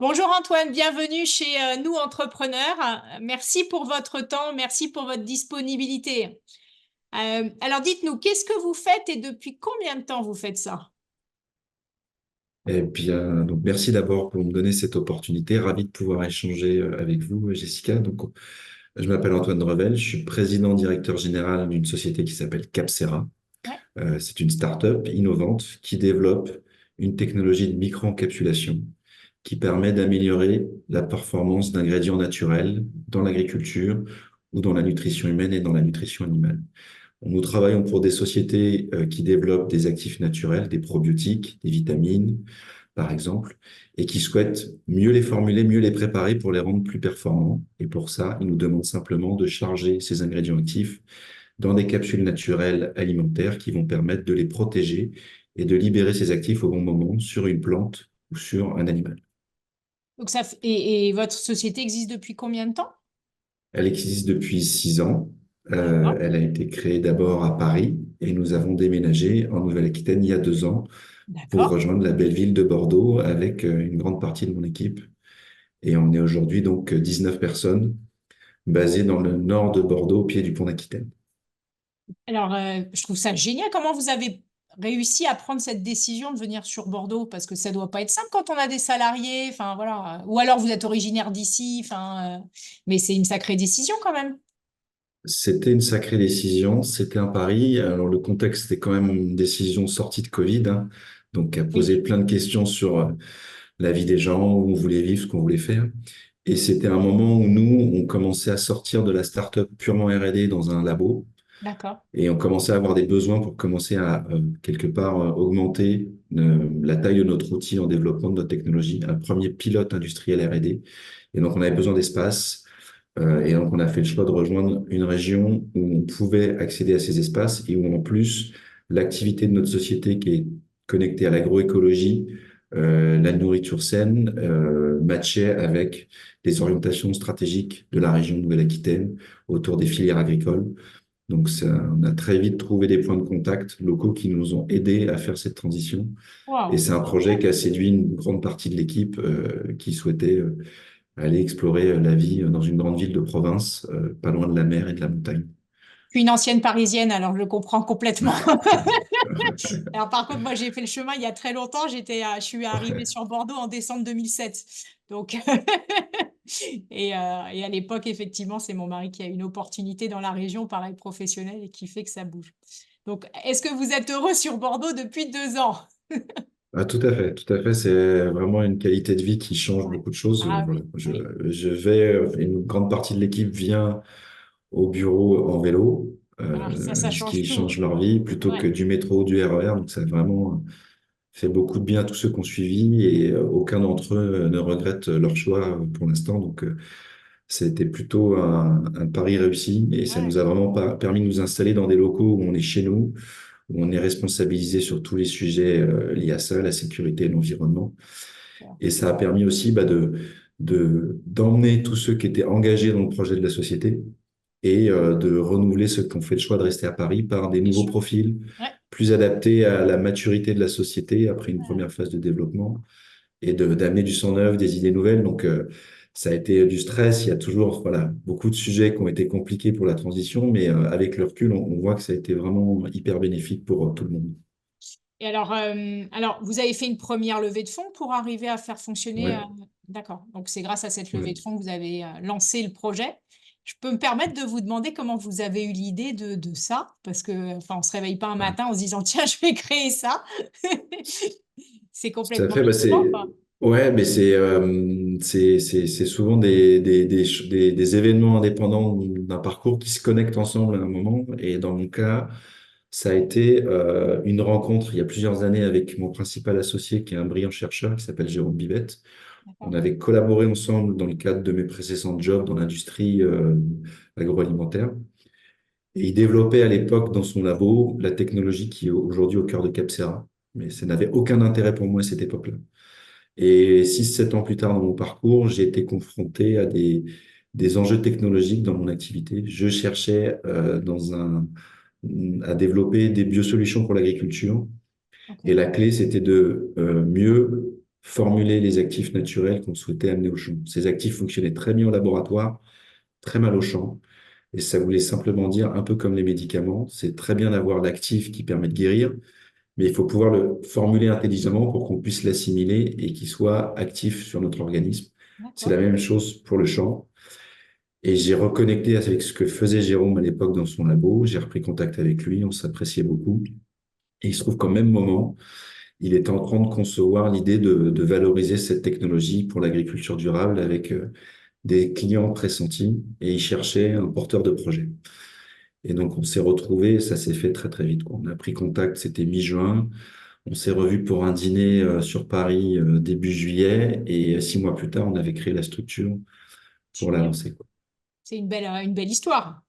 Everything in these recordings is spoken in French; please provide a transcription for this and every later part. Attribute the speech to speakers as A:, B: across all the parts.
A: Bonjour Antoine, bienvenue chez nous entrepreneurs. Merci pour votre temps, merci pour votre disponibilité. Alors dites-nous, qu'est-ce que vous faites et depuis combien de temps vous faites ça?
B: Eh bien, donc merci d'abord pour me donner cette opportunité. Ravi de pouvoir échanger avec vous, Jessica. Donc, je m'appelle Antoine Revel, je suis président directeur général d'une société qui s'appelle Capcera.
A: Ouais.
B: C'est une start-up innovante qui développe une technologie de micro-encapsulation qui permet d'améliorer la performance d'ingrédients naturels dans l'agriculture ou dans la nutrition humaine et dans la nutrition animale. Nous travaillons pour des sociétés qui développent des actifs naturels, des probiotiques, des vitamines, par exemple, et qui souhaitent mieux les formuler, mieux les préparer pour les rendre plus performants. Et pour ça, ils nous demandent simplement de charger ces ingrédients actifs dans des capsules naturelles alimentaires qui vont permettre de les protéger et de libérer ces actifs au bon moment sur une plante ou sur un animal.
A: Donc et votre société existe depuis combien de temps?
B: Elle existe depuis 6 ans.
A: D'accord.
B: Elle a été créée d'abord à Paris et nous avons déménagé en Nouvelle-Aquitaine il y a 2 ans pour
A: D'accord.
B: rejoindre la belle ville de Bordeaux avec une grande partie de mon équipe. Et on est aujourd'hui donc 19 personnes basées dans le nord de Bordeaux, au pied du pont d'Aquitaine.
A: Alors je trouve ça génial. Comment vous avez réussi à prendre cette décision de venir sur Bordeaux? Parce que ça doit pas être simple quand on a des salariés. Enfin voilà. Ou alors vous êtes originaire d'ici. Mais c'est une sacrée décision quand même.
B: C'était une sacrée décision, c'était un pari. Alors le contexte était quand même une décision sortie de Covid, hein, donc à poser
A: Oui.
B: plein de questions sur la vie des gens, où on voulait vivre, ce qu'on voulait faire. Et c'était un moment où nous, on commençait à sortir de la start-up purement R&D dans un labo.
A: D'accord.
B: Et on commençait à avoir des besoins pour commencer à, quelque part, augmenter la taille de notre outil en développement de notre technologie, un premier pilote industriel R&D. Et donc, on avait besoin d'espace. Et donc, on a fait le choix de rejoindre une région où on pouvait accéder à ces espaces et où, en plus, l'activité de notre société qui est connectée à l'agroécologie, la nourriture saine, matchait avec les orientations stratégiques de la région Nouvelle-Aquitaine autour des filières agricoles. Donc, on a très vite trouvé des points de contact locaux qui nous ont aidés à faire cette transition. Et
A: Waouh.
B: c'est un projet qui a séduit une grande partie de l'équipe qui souhaitait aller explorer la vie dans une grande ville de province, pas loin de la mer et de la montagne.
A: Je suis une ancienne parisienne, alors je le comprends complètement. Alors par contre, moi j'ai fait le chemin il y a très longtemps. Je suis arrivée sur Bordeaux en décembre 2007. Donc et à l'époque, effectivement, c'est mon mari qui a une opportunité dans la région, pareil professionnelle, et qui fait que ça bouge. Donc, est-ce que vous êtes heureux sur Bordeaux depuis 2 ans?
B: Ah, tout à fait, tout à fait. C'est vraiment une qualité de vie qui change
A: Ouais.
B: beaucoup de choses.
A: Ah
B: Voilà.
A: oui, oui.
B: Je vais, une grande partie de l'équipe vient au bureau en vélo,
A: Ah, ça
B: ce
A: change
B: qui
A: tout.
B: change leur vie plutôt que
A: Ouais.
B: du métro ou du RER. Donc, ça a vraiment fait beaucoup de bien à tous ceux qui ont suivi et aucun d'entre eux ne regrette leur choix pour l'instant. Donc, c'était plutôt un pari réussi et ça
A: Ouais.
B: nous a vraiment permis de nous installer dans des locaux où on est chez nous, où on est responsabilisé sur tous les sujets liés à ça, la sécurité et l'environnement. Et ça a permis aussi d'emmener tous ceux qui étaient engagés dans le projet de la société et de renouveler ceux qui ont fait le choix de rester à Paris par des
A: Bien
B: nouveaux
A: sûr.
B: profils
A: Ouais.
B: plus adaptés à la maturité de la société après une
A: Ouais.
B: première phase de développement et d'amener du sang neuf, des idées nouvelles. Donc, ça a été du stress. Il y a toujours, voilà, beaucoup de sujets qui ont été compliqués pour la transition, mais avec le recul, on voit que ça a été vraiment hyper bénéfique pour tout le monde.
A: Et alors, vous avez fait une première levée de fonds pour arriver à faire fonctionner.
B: Ouais,
A: D'accord. Donc, c'est grâce à cette levée de
B: ouais.
A: fonds que vous avez lancé le projet. Je peux me permettre de vous demander comment vous avez eu l'idée de ça? Parce que, enfin, on se réveille pas un matin en se disant, tiens, je vais créer ça. C'est
B: Tout à
A: complètement
B: fait. Bah,
A: innovant, quoi.
B: ouais, mais c'est souvent des événements indépendants d'un parcours qui se connectent ensemble à un moment. Et dans mon cas, ça a été une rencontre il y a plusieurs années avec mon principal associé, qui est un brillant chercheur qui s'appelle Jérôme Bivette. On
A: D'accord.
B: avait collaboré ensemble dans le cadre de mes précédents jobs dans l'industrie agroalimentaire. Et il développait à l'époque dans son labo la technologie qui est aujourd'hui au cœur de Capcera. Mais ça n'avait aucun intérêt pour moi à cette époque-là. Et 6, 7 ans plus tard dans mon parcours, j'ai été confronté à des enjeux technologiques dans mon activité. Je cherchais à développer des biosolutions pour l'agriculture.
A: Ok.
B: Et la clé, c'était de mieux formuler les actifs naturels qu'on souhaitait amener au champ. Ces actifs fonctionnaient très bien au laboratoire, très mal au champ. Et ça voulait simplement dire, un peu comme les médicaments, c'est très bien d'avoir l'actif qui permet de guérir, mais il faut pouvoir le formuler intelligemment pour qu'on puisse l'assimiler et qu'il soit actif sur notre organisme. C'est
A: D'accord.
B: la même chose pour le champ. Et j'ai reconnecté avec ce que faisait Jérôme à l'époque dans son labo. J'ai repris contact avec lui, on s'appréciait beaucoup. Et il se trouve qu'au même moment, il était en train de concevoir l'idée de valoriser cette technologie pour l'agriculture durable avec des clients pressentis et il cherchait un porteur de projet. Et donc, on s'est retrouvés, ça s'est fait très, très vite, quoi. On a pris contact, c'était mi-juin. On s'est revus pour un dîner sur Paris début juillet. Et 6 mois plus tard, on avait créé la structure pour la
A: Super.
B: lancer, quoi.
A: C'est une belle histoire.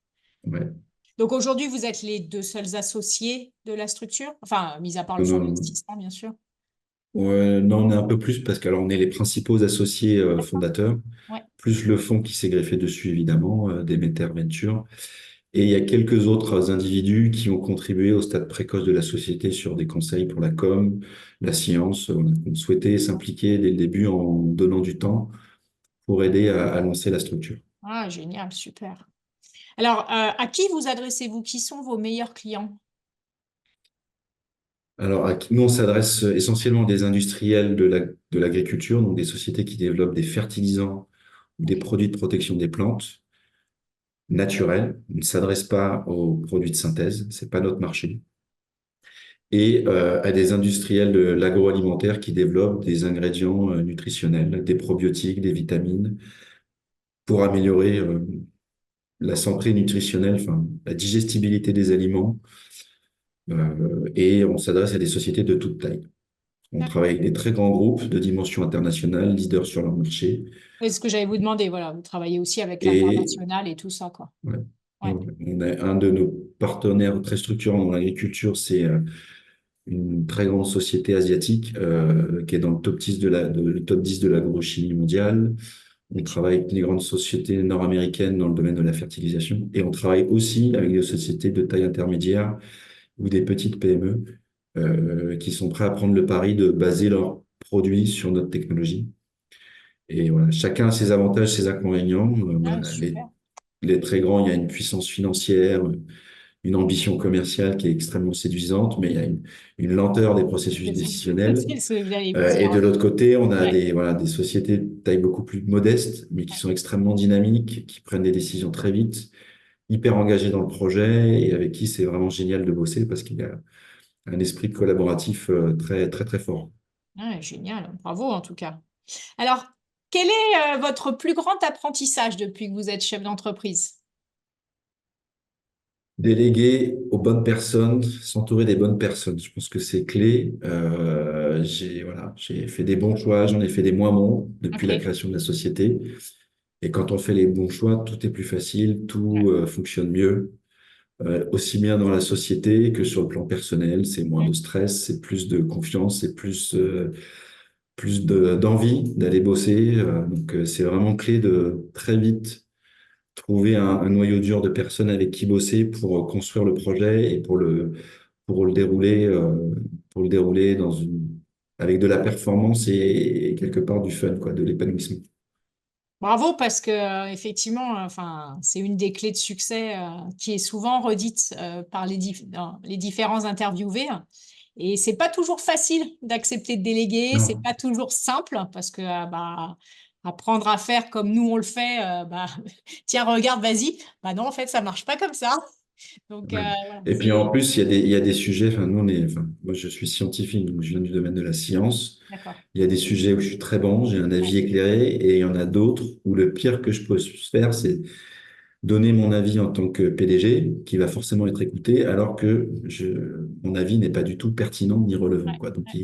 B: Ouais.
A: Donc aujourd'hui, vous êtes les deux seuls associés de la structure, enfin, mis à part le
B: Non,
A: fonds
B: non, non.
A: d'investissement, bien sûr.
B: Ouais, non, on est un peu plus parce qu'alors on est les principaux associés
A: D'accord.
B: fondateurs,
A: Ouais.
B: plus le fonds qui s'est greffé dessus, évidemment, Demeter Venture. Et il y a quelques autres individus qui ont contribué au stade précoce de la société sur des conseils pour la com, la science. On souhaitait s'impliquer dès le début en donnant du temps pour aider à lancer la structure.
A: Ah, génial, super. Alors, à qui vous adressez-vous? Qui sont vos meilleurs clients?
B: Alors, nous, on s'adresse essentiellement à des industriels de l'agriculture, donc des sociétés qui développent des fertilisants ou des
A: Ok.
B: produits de protection des plantes naturels. On ne s'adresse pas aux produits de synthèse, c'est pas notre marché. Et à des industriels de l'agroalimentaire qui développent des ingrédients nutritionnels, des probiotiques, des vitamines, pour améliorer la santé nutritionnelle, enfin, la digestibilité des aliments. Et on s'adresse à des sociétés de toute taille. On
A: D'accord.
B: travaille avec des très grands groupes de dimension internationale, leaders sur leur marché.
A: C'est ce que j'allais vous demander. Voilà, vous travaillez aussi avec
B: Et
A: l'international et tout ça, quoi.
B: ouais,
A: Ouais.
B: ouais, on a un de nos partenaires très structurants dans l'agriculture, c'est une très grande société asiatique qui est dans le top 10 le top 10 de l'agrochimie mondiale. On travaille avec les grandes sociétés nord-américaines dans le domaine de la fertilisation et on travaille aussi avec des sociétés de taille intermédiaire ou des petites PME qui sont prêts à prendre le pari de baser leurs produits sur notre technologie. Et voilà, chacun a ses avantages, ses inconvénients.
A: Ah,
B: Voilà,
A: super.
B: les très grands, il y a une puissance financière, une ambition commerciale qui est extrêmement séduisante, mais il y a une lenteur des processus décisionnels.
A: C'est ce que j'allais vous dire.
B: Et de l'autre côté, on a
A: Ouais.
B: voilà, des sociétés de taille beaucoup plus modeste, mais qui
A: Ouais.
B: sont extrêmement dynamiques, qui prennent des décisions très vite, hyper engagées dans le projet et avec qui c'est vraiment génial de bosser parce qu'il y a un esprit collaboratif très, très, très fort.
A: Ouais, génial. Bravo, en tout cas. Alors, quel est votre plus grand apprentissage depuis que vous êtes chef d'entreprise?
B: Déléguer aux bonnes personnes, s'entourer des bonnes personnes, je pense que c'est clé. Voilà, j'ai fait des bons choix, j'en ai fait des moins bons depuis la
A: Ok.
B: création de la société. Et quand on fait les bons choix, tout est plus facile,
A: Ouais.
B: tout fonctionne mieux, aussi bien dans la société que sur le plan personnel. C'est moins de
A: Mm.
B: stress, c'est plus de confiance, c'est d'envie d'aller bosser. Donc, c'est vraiment clé de très vite trouver un noyau dur de personnes avec qui bosser pour construire le projet et pour le dérouler avec de la performance et quelque part du fun, quoi, de l'épanouissement.
A: Bravo parce que effectivement, enfin, c'est une des clés de succès qui est souvent redite par dans les différents interviewés. Et c'est pas toujours facile d'accepter de déléguer, c'est
B: Non,
A: pas toujours simple parce que bah, apprendre à faire comme nous on le fait, bah, tiens, regarde, vas-y. Bah non, en fait, ça marche pas comme ça. Donc
B: ouais.
A: voilà,
B: Et puis en plus, il y a des sujets, enfin, moi je suis scientifique, donc je viens du domaine de la science.
A: d'accord.
B: Il y a des sujets où je suis très bon, j'ai un
A: Ouais,
B: avis éclairé, et il y en a d'autres où le pire que je peux faire, c'est donner mon avis en tant que PDG, qui va forcément être écouté, alors que mon avis n'est pas du tout pertinent ni relevant,
A: ouais,
B: quoi. Donc,
A: ouais.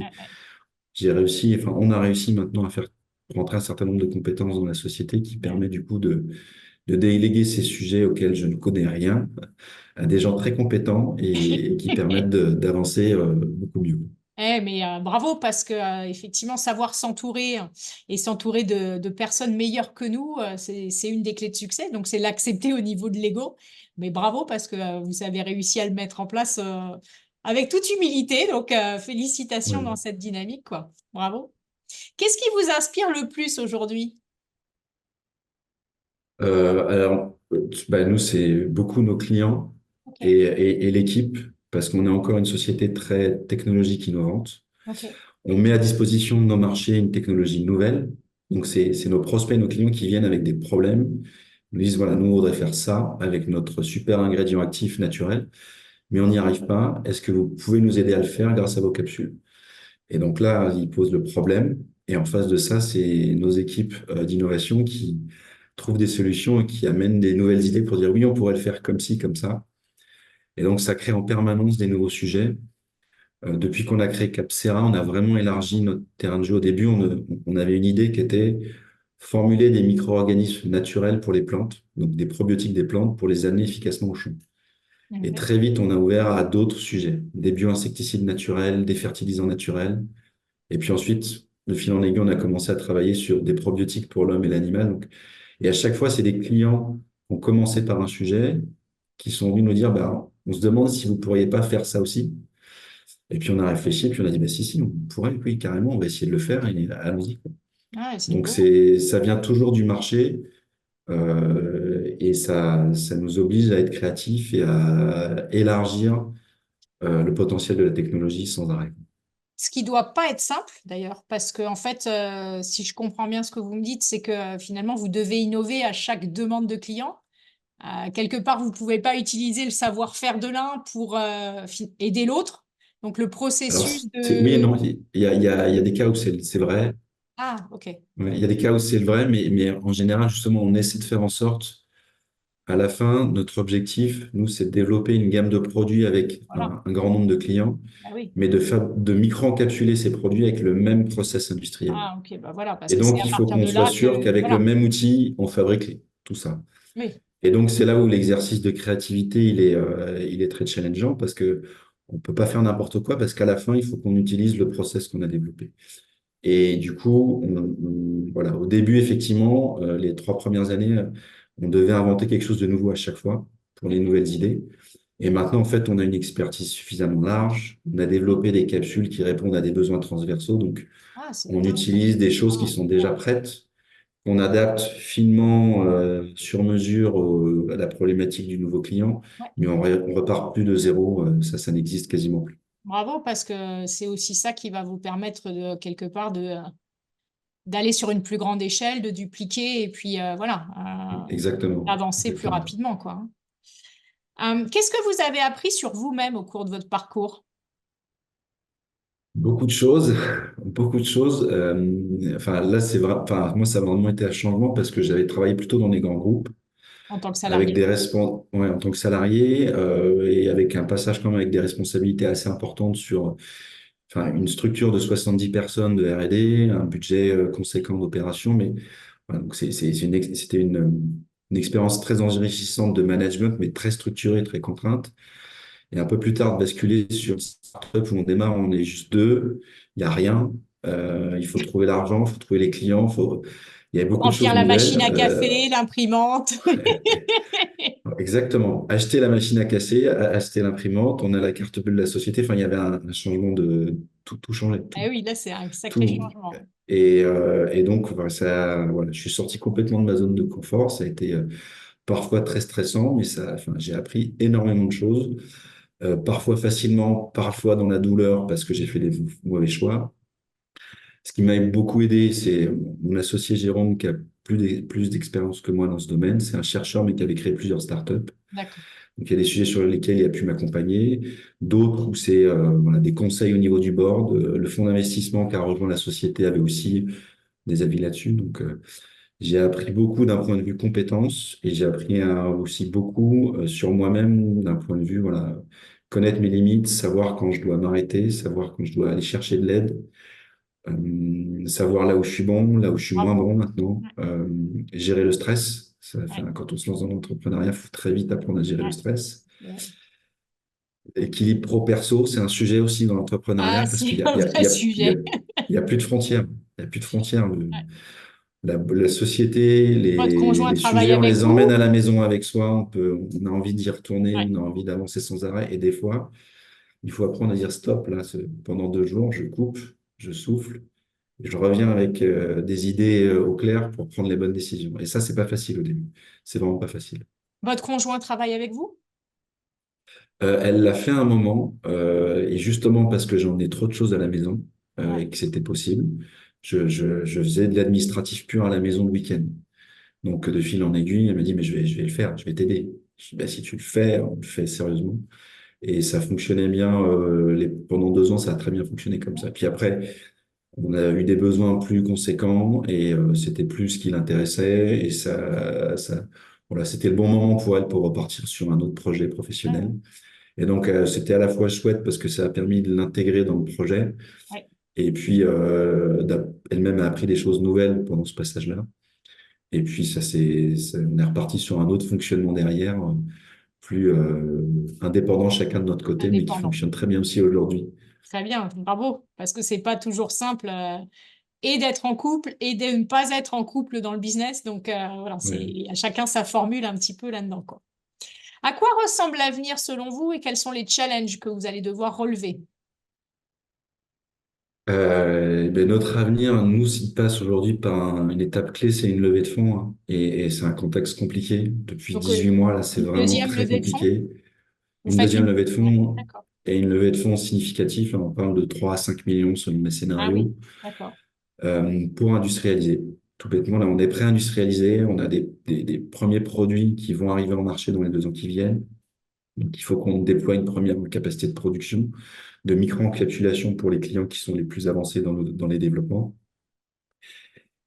B: j'ai réussi, enfin, on a réussi maintenant à faire rentrer un certain nombre de compétences dans la société qui
A: Mm.
B: permet du coup de déléguer ces sujets auxquels je ne connais rien à des gens très compétents et qui permettent d'avancer beaucoup mieux.
A: Mais bravo parce que effectivement savoir s'entourer et s'entourer de personnes meilleures que nous, c'est une des clés de succès. Donc c'est l'accepter au niveau de l'ego. Mais bravo parce que vous avez réussi à le mettre en place avec toute humilité. Donc félicitations dans
B: Ouais.
A: cette dynamique, quoi. Bravo. Qu'est-ce qui vous inspire le plus aujourd'hui?
B: Nous, c'est beaucoup nos clients
A: Ok,
B: et l'équipe, parce qu'on est encore une société très technologique innovante.
A: ok.
B: On met à disposition de nos marchés une technologie nouvelle. Donc, c'est nos prospects, nos clients qui viennent avec des problèmes. Ils nous disent, voilà, nous, on voudrait faire ça avec notre super ingrédient actif naturel, mais on n'y arrive pas. Est-ce que vous pouvez nous aider à le faire grâce à vos capsules? Et donc là, ils posent le problème. Et en face de ça, c'est nos équipes d'innovation qui trouvent des solutions et qui amènent des nouvelles idées pour dire, oui, on pourrait le faire comme ci, comme ça. Et donc, ça crée en permanence des nouveaux sujets. Depuis qu'on a créé Capcera, on a vraiment élargi notre terrain de jeu. Au début, on avait une idée qui était formuler des micro-organismes naturels pour les plantes, donc des probiotiques des plantes, pour les amener efficacement au champ. Et
A: Ok.
B: très vite, on a ouvert à d'autres sujets, des bioinsecticides naturels, des fertilisants naturels. Et puis ensuite, de fil en aiguille, on a commencé à travailler sur des probiotiques pour l'homme et l'animal. Et à chaque fois, c'est des clients qui ont commencé par un sujet, qui sont venus nous dire, bah, on se demande si vous ne pourriez pas faire ça aussi. Et puis on a réfléchi, puis on a dit, bah, si, on pourrait, oui, carrément, on va essayer de le faire, et allons-y.
A: Ah, c'est
B: Donc
A: beau.
B: ça vient toujours du marché, et ça nous oblige à être créatifs et à élargir le potentiel de la technologie sans arrêt.
A: Ce qui doit pas être simple d'ailleurs, parce que en fait, si je comprends bien ce que vous me dites, c'est que finalement, vous devez innover à chaque demande de client. Quelque part, vous pouvez pas utiliser le savoir-faire de l'un pour aider l'autre. Donc, le
B: Alors,
A: processus
B: oui et
A: de...
B: non, il y a des cas où c'est vrai.
A: Ah, ok.
B: Ouais, il y a des cas où c'est le vrai, mais en général, justement, on essaie de faire en sorte, à la fin, notre objectif, nous, c'est de développer une gamme de produits avec
A: Voilà.
B: un grand nombre de clients,
A: Ah oui.
B: mais de micro-encapsuler ces produits avec le même process industriel.
A: Ah, ok. Bah voilà, parce
B: Et
A: que c'est
B: donc,
A: à
B: il faut
A: partir
B: qu'on
A: de
B: soit
A: là
B: sûr
A: que...
B: qu'avec le
A: Voilà.
B: même outil, on fabrique tout ça.
A: Oui.
B: Et donc, c'est là où l'exercice de créativité, il est très challengeant parce que on peut pas faire n'importe quoi parce qu'à la fin, il faut qu'on utilise le process qu'on a développé. Et du coup, voilà, au début, effectivement, les 3 premières années, on devait inventer quelque chose de nouveau à chaque fois pour les nouvelles idées. Et maintenant, en fait, on a une expertise suffisamment large. On a développé des capsules qui répondent à des besoins transversaux. Donc,
A: Ah, c'est
B: on
A: bien.
B: utilise des choses qui
A: Ah,
B: sont déjà prêtes, qu'on adapte finement, sur mesure à la problématique du nouveau client.
A: ouais.
B: Mais on repart plus de zéro. Ça n'existe quasiment plus.
A: Bravo, parce que c'est aussi ça qui va vous permettre de, quelque part d'aller sur une plus grande échelle, de dupliquer et puis
B: Exactement.
A: d'avancer plus
B: Exactement.
A: rapidement, quoi. Qu'est-ce que vous avez appris sur vous-même au cours de votre parcours
B: Beaucoup de choses, beaucoup de choses. Enfin, là, c'est vrai. Enfin, moi, ça a vraiment été un changement parce que j'avais travaillé plutôt dans des grands groupes
A: en tant que
B: avec
A: salarié?
B: ouais, en tant que salarié, et avec un passage quand même avec des responsabilités assez importantes sur, enfin, une structure de 70 personnes de R&D, un budget conséquent d'opération. Mais voilà, donc c'était une expérience très enrichissante de management, mais très structurée, très contrainte. Et un peu plus tard, de basculer sur une startup où on démarre, on est juste deux, il n'y a rien. Il faut trouver l'argent, il faut trouver les clients, il y avait beaucoup de
A: Remplir
B: choses
A: la
B: nouvelles.
A: machine à café, l'imprimante.
B: Exactement. Acheter la machine à casser, acheter l'imprimante, on a la carte bleue de la société. Enfin, il y avait un changement de tout changer,
A: Eh oui, là, c'est un sacré
B: tout.
A: changement.
B: Et donc, voilà, je suis sorti complètement de ma zone de confort. Ça a été parfois très stressant, mais enfin, j'ai appris énormément de choses. Parfois facilement, parfois dans la douleur parce que j'ai fait des mauvais choix. Ce qui m'a beaucoup aidé, c'est mon associé Jérôme qui a plus d'expérience que moi dans ce domaine. C'est un chercheur, mais qui avait créé plusieurs startups.
A: D'accord.
B: Donc, il y a des sujets sur lesquels il a pu m'accompagner, d'autres où c'est voilà, des conseils au niveau du board. Le fonds d'investissement qui a rejoint la société avait aussi des avis là-dessus. Donc, j'ai appris beaucoup d'un point de vue compétences et j'ai appris aussi beaucoup sur moi-même d'un point de vue, voilà, connaître mes limites, savoir quand je dois m'arrêter, savoir quand je dois aller chercher de l'aide, savoir là où je suis bon, là où je suis moins
A: Bravo.
B: bon maintenant,
A: Ouais,
B: gérer le stress.
A: ouais,
B: Quand on se lance dans l'entrepreneuriat, il faut très vite apprendre à gérer le
A: ouais,
B: stress.
A: ouais.
B: Équilibre pro-perso, c'est un sujet aussi dans
A: Ah,
B: l'entrepreneuriat parce
A: c'est
B: qu'il y a,
A: un
B: il y a,
A: vrai
B: il y a, il y a,
A: sujet.
B: il y a plus de frontières. Il n'y a plus de frontières.
A: Ouais.
B: La société,
A: Votre conjoint
B: les
A: travaille
B: sujets, on
A: avec
B: les emmène
A: vous?
B: à la maison avec soi, on a envie d'y retourner,
A: Ouais.
B: on a envie d'avancer sans arrêt. Et des fois, il faut apprendre à dire stop, là, pendant 2 jours, je coupe, je souffle Je reviens avec des idées au clair pour prendre les bonnes décisions. Et ça, c'est pas facile au début. C'est vraiment pas facile.
A: Votre conjoint travaille avec vous?
B: Elle l'a fait un moment, et justement parce que j'en ai trop de choses à la maison
A: Ouais.
B: et que c'était possible, je faisais de l'administratif pur à la maison le week-end. Donc de fil en aiguille, elle m'a dit, mais je vais le faire, je vais t'aider. Je dis, bah, si tu le fais, on le fait sérieusement. Et ça fonctionnait bien. Pendant 2 ans, ça a très bien fonctionné comme ça. Puis après, on a eu des besoins plus conséquents et c'était plus ce qui l'intéressait. Et voilà, c'était le bon moment pour elle pour repartir sur un autre projet professionnel.
A: Ouais.
B: Et donc, c'était à la fois chouette parce que ça a permis de l'intégrer dans le projet.
A: Ouais.
B: Et puis, elle-même a appris des choses nouvelles pendant ce passage-là. Et puis, on est reparti sur un autre fonctionnement derrière, plus indépendant chacun de notre côté, mais qui
A: Indépendant.
B: fonctionne très bien aussi aujourd'hui.
A: Très bien, bravo, parce que c'est pas toujours simple et d'être en couple et de ne pas être en couple dans le business. Donc voilà,
B: Ouais.
A: c'est à chacun sa formule un petit peu là-dedans, quoi. À quoi ressemble l'avenir selon vous et quels sont les challenges que vous allez devoir relever?
B: Ben, notre avenir, nous, il passe aujourd'hui par une étape clé, c'est une levée de fonds, hein. Et c'est un contexte compliqué. Depuis
A: Donc
B: 18 mois, là, c'est
A: une
B: vraiment
A: deuxième
B: très
A: levée de fonds?
B: compliqué.
A: Vous
B: Une
A: faites
B: deuxième
A: une...
B: levée de
A: Ouais,
B: fonds
A: d'accord.
B: et une levée de fonds significative. On parle de 3 à 5 millions selon mes
A: Ah oui,
B: scénarios,
A: d'accord.
B: pour industrialiser. Tout bêtement, là, on est pré-industrialisé. On a des premiers produits qui vont arriver en marché dans les 2 ans qui viennent. Donc, il faut qu'on déploie une première capacité de production, de micro-encapsulation pour les clients qui sont les plus avancés dans les développements.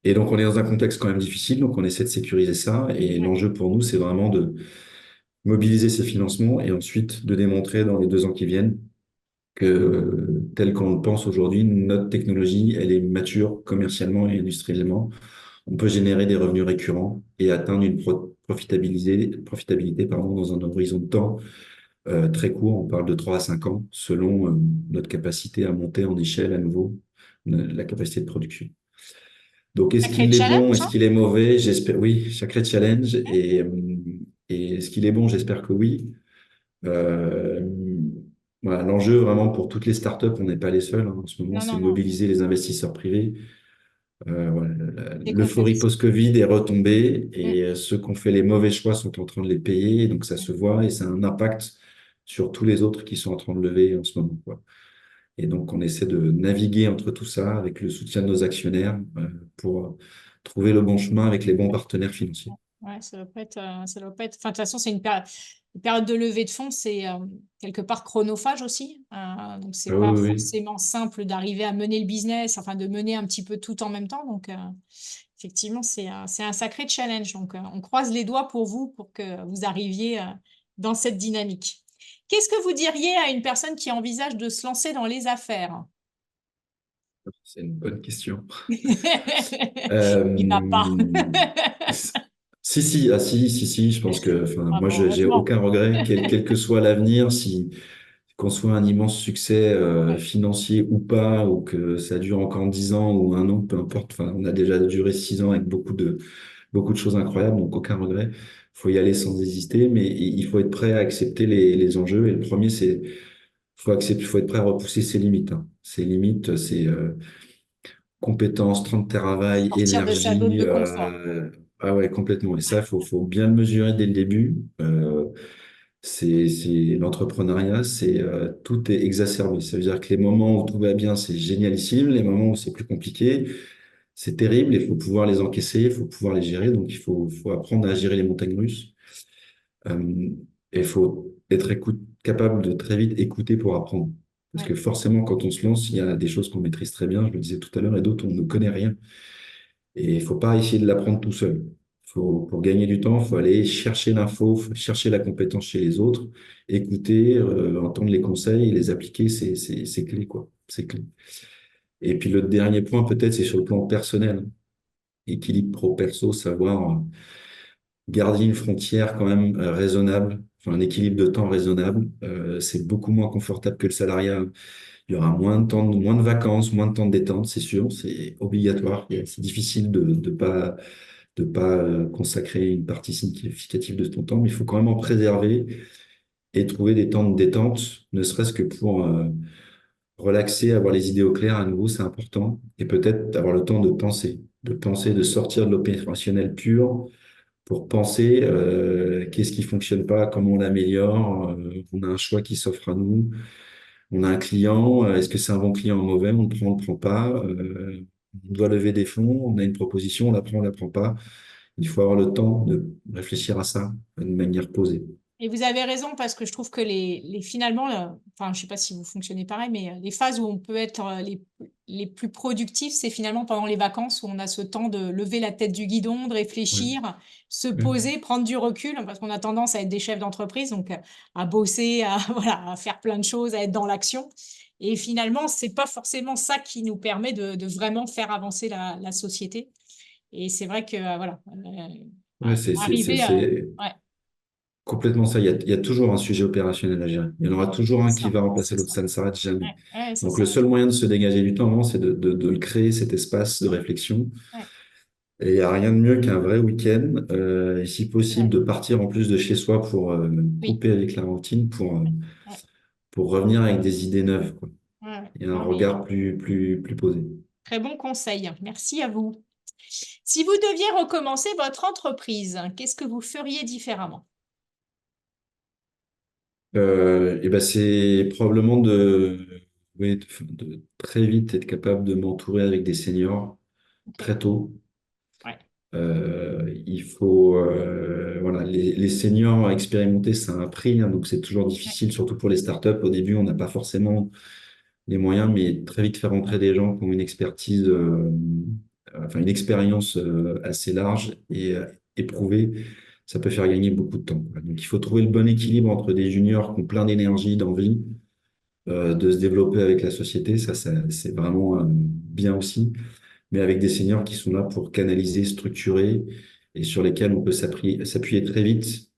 B: Et donc, on est dans un contexte quand même difficile, donc on essaie de sécuriser ça. Et
A: Ouais,
B: l'enjeu pour nous, c'est vraiment de mobiliser ces financements et ensuite de démontrer dans les 2 ans qui viennent que, tel qu'on le pense aujourd'hui, notre technologie, elle est mature commercialement et industriellement. On peut générer des revenus récurrents et atteindre une profitabilité, pardon, dans un horizon de temps très court. On parle de 3 à 5 ans selon notre capacité à monter en échelle à nouveau la capacité de production. Donc, est-ce
A: sacré
B: qu'il est bon,
A: challenge,
B: est-ce
A: hein?
B: qu'il est mauvais? J'espère, oui, sacré challenge. Et est-ce qu'il est bon? J'espère que oui. Euh, voilà, l'enjeu vraiment pour toutes les startups, on n'est pas les seuls, hein, en ce moment,
A: Non,
B: c'est
A: non,
B: de
A: non,
B: mobiliser les investisseurs privés. Voilà,
A: c'est
B: l'euphorie
A: complexe.
B: post-Covid est retombée
A: Mm.
B: et ceux qui ont fait les mauvais choix sont en train de les payer. Donc, ça se voit et ça a un impact sur tous les autres qui sont en train de lever en ce moment, quoi. Et donc, on essaie de naviguer entre tout ça avec le soutien de nos actionnaires pour trouver le bon chemin avec les bons partenaires financiers.
A: Ouais, ça doit pas être, ça doit pas être. Enfin, de toute façon, c'est une période de levée de fonds, c'est quelque part chronophage aussi. Donc, c'est
B: Ah oui,
A: pas
B: oui, oui.
A: forcément simple d'arriver à mener le business, enfin, de mener un petit peu tout en même temps. Donc, effectivement, c'est un sacré challenge. Donc, on croise les doigts pour vous pour que vous arriviez dans cette dynamique. Qu'est-ce que vous diriez à une personne qui envisage de se lancer dans les affaires?
B: C'est une bonne question.
A: Il n'a pas.
B: Euh, Si, si, ah, si, si, si, je pense que, enfin,
A: Ah
B: moi,
A: bon,
B: j'ai
A: heureusement.
B: aucun regret, quel que soit l'avenir, si qu'on soit un immense succès
A: Ouais,
B: financier ou pas, ou que ça dure encore 10 ans ou un an, peu importe. Enfin, on a déjà duré 6 ans avec beaucoup de choses incroyables, donc aucun regret. Faut y aller sans hésiter, mais il faut être prêt à accepter les enjeux. Et le premier, c'est faut être prêt à repousser ses limites, hein. Ses limites, c'est compétences, 30 térawatts,
A: sortir de sa zone
B: énergie.
A: de confort.
B: Ah ouais, complètement. Et ça,
A: Ouais,
B: faut bien le mesurer dès le début. L'entrepreneuriat, tout est exacerbé. Ça veut dire que les moments où tout va bien, c'est génialissime. Les moments où c'est plus compliqué, c'est terrible. Il faut pouvoir les encaisser, il faut pouvoir les gérer. Donc, faut apprendre à gérer les montagnes russes. Euh, et il faut être capable de très vite écouter pour apprendre. Parce
A: ouais,
B: que forcément, quand on se lance, il y a des choses qu'on maîtrise très bien, je le disais tout à l'heure, et d'autres, on ne connaît rien. Et il faut pas essayer de l'apprendre tout seul. Pour gagner du temps, il faut aller chercher l'info, faut chercher la compétence chez les autres, écouter, entendre les conseils et les appliquer, c'est clé, quoi. C'est clé. Et puis le dernier point, peut-être, c'est sur le plan personnel. Équilibre pro-perso, savoir garder une frontière quand même raisonnable, enfin un équilibre de temps raisonnable. C'est beaucoup moins confortable que le salariat. Il y aura moins de temps, moins de vacances, moins de temps de détente, c'est sûr, c'est obligatoire. C'est difficile de pas consacrer une partie significative de ton temps, mais il faut quand même en préserver et trouver des temps de détente, ne serait-ce que pour relaxer, avoir les idées au clair à nouveau, c'est important. Et peut-être avoir le temps de penser, de sortir de l'opérationnel pur pour penser qu'est-ce qui fonctionne pas, comment on l'améliore. On a un choix qui s'offre à nous. On a un client, est-ce que c'est un bon client ou un mauvais? On le prend pas. On doit lever des fonds, on a une proposition, on la prend pas. Il faut avoir le temps de réfléchir à ça de manière posée.
A: Et vous avez raison parce que je trouve que finalement, enfin, je sais pas si vous fonctionnez pareil, mais les phases où on peut être les plus productifs, c'est finalement pendant les vacances où on a ce temps de lever la tête du guidon, de
B: Ouais.
A: réfléchir, se
B: Ouais.
A: poser, prendre du recul, parce qu'on a tendance à être des chefs d'entreprise, donc à bosser, à, voilà, à faire plein de choses, à être dans l'action. Et finalement, c'est pas forcément ça qui nous permet de vraiment faire avancer la société. Et c'est vrai que, voilà,
B: Ouais,
A: arriver à...
B: c'est
A: Ouais,
B: complètement ça. Il y a toujours un sujet opérationnel à gérer. Il y en aura toujours
A: c'est
B: un qui
A: ça,
B: va remplacer
A: c'est
B: l'autre.
A: ça.
B: Ça ne s'arrête jamais.
A: Ouais, ouais, c'est
B: Donc, le
A: ça.
B: seul moyen de se dégager du temps, vraiment, c'est de le créer, cet espace de réflexion.
A: Ouais,
B: Et il n'y a rien de mieux qu'un vrai week-end, et si possible,
A: ouais.
B: de partir en plus de chez soi pour
A: Oui,
B: couper avec la routine,
A: ouais,
B: pour revenir avec des idées neuves, quoi,
A: ouais, ouais.
B: et un
A: Non, mais
B: regard plus posé.
A: très bon conseil. Merci à vous. Si vous deviez recommencer votre entreprise, qu'est-ce que vous feriez différemment?
B: Et ben c'est probablement oui, de très vite être capable de m'entourer avec des seniors
A: Ok.
B: très tôt.
A: Ouais,
B: Il faut, voilà, les seniors expérimentés, c'est un prix, hein, donc c'est toujours
A: ouais,
B: difficile, surtout pour les startups. Au début, on n'a pas forcément les moyens, mais très vite faire entrer des gens qui ont une expertise, enfin une expérience assez large et éprouvée, ça peut faire gagner beaucoup de temps, quoi. Donc il faut trouver le bon équilibre entre des juniors qui ont plein d'énergie, d'envie de se développer avec la société, c'est vraiment bien aussi, mais avec des seniors qui sont là pour canaliser, structurer et sur lesquels on peut s'appuyer très vite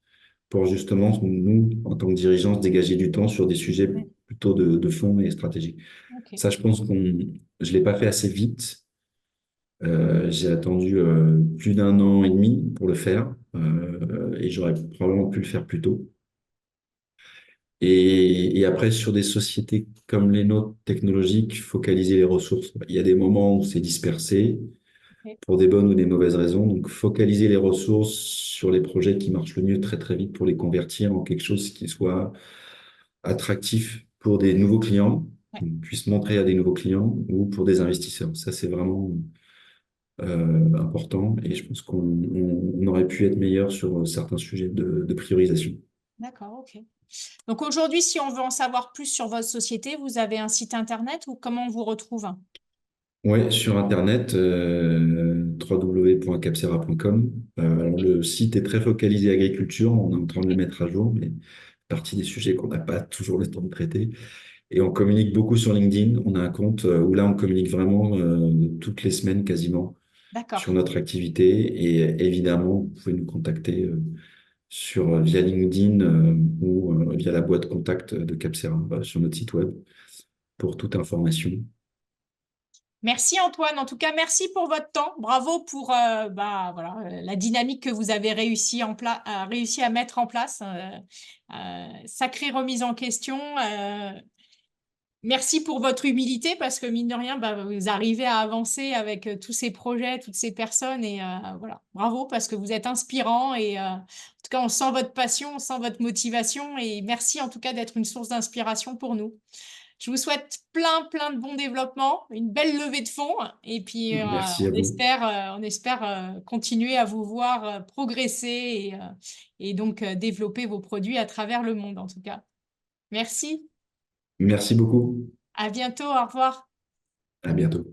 B: pour justement, nous, en tant que dirigeants, se dégager du temps sur des sujets
A: ouais.
B: plutôt de fond et stratégiques.
A: Ok.
B: Ça, je pense je l'ai pas fait assez vite. J'ai attendu plus d'un an et demi pour le faire et j'aurais probablement pu le faire plus tôt. Et après, sur des sociétés comme les nôtres technologiques, focaliser les ressources. Il y a des moments où c'est dispersé
A: Ok.
B: pour des bonnes ou des mauvaises raisons. Donc, focaliser les ressources sur les projets qui marchent le mieux très, très vite pour les convertir en quelque chose qui soit attractif pour des nouveaux clients,
A: Ouais.
B: qu'on puisse montrer à des nouveaux clients ou pour des investisseurs. Ça, c'est vraiment important et je pense on aurait pu être meilleur sur certains sujets de priorisation.
A: D'accord, ok. Donc aujourd'hui, si on veut en savoir plus sur votre société, vous avez un site internet ou comment on vous retrouve?
B: Ouais, sur Internet, www.capcera.com. Alors
A: Oui.
B: le site est très focalisé agriculture, on est en train de le mettre à jour, mais partie des sujets qu'on n'a pas toujours le temps de traiter. Et on communique beaucoup sur LinkedIn. On a un compte où là, on communique vraiment toutes les semaines quasiment sur
A: D'accord.
B: notre activité. Et évidemment, vous pouvez nous contacter via LinkedIn ou via la boîte contact de Capcera sur notre site web pour toute information.
A: Merci Antoine. En tout cas, merci pour votre temps. Bravo pour bah, voilà, la dynamique que vous avez réussi à mettre en place. Sacrée remise en question. Merci pour votre humilité parce que mine de rien, bah, vous arrivez à avancer avec tous ces projets, toutes ces personnes et voilà. Bravo parce que vous êtes inspirant et en tout cas, on sent votre passion, on sent votre motivation et merci en tout cas d'être une source d'inspiration pour nous. Je vous souhaite plein de bons développements, une belle levée de fonds et puis
B: Merci à vous.
A: on espère continuer à vous voir progresser et donc développer vos produits à travers le monde en tout cas. Merci,
B: Merci beaucoup.
A: à bientôt, au revoir.
B: À bientôt.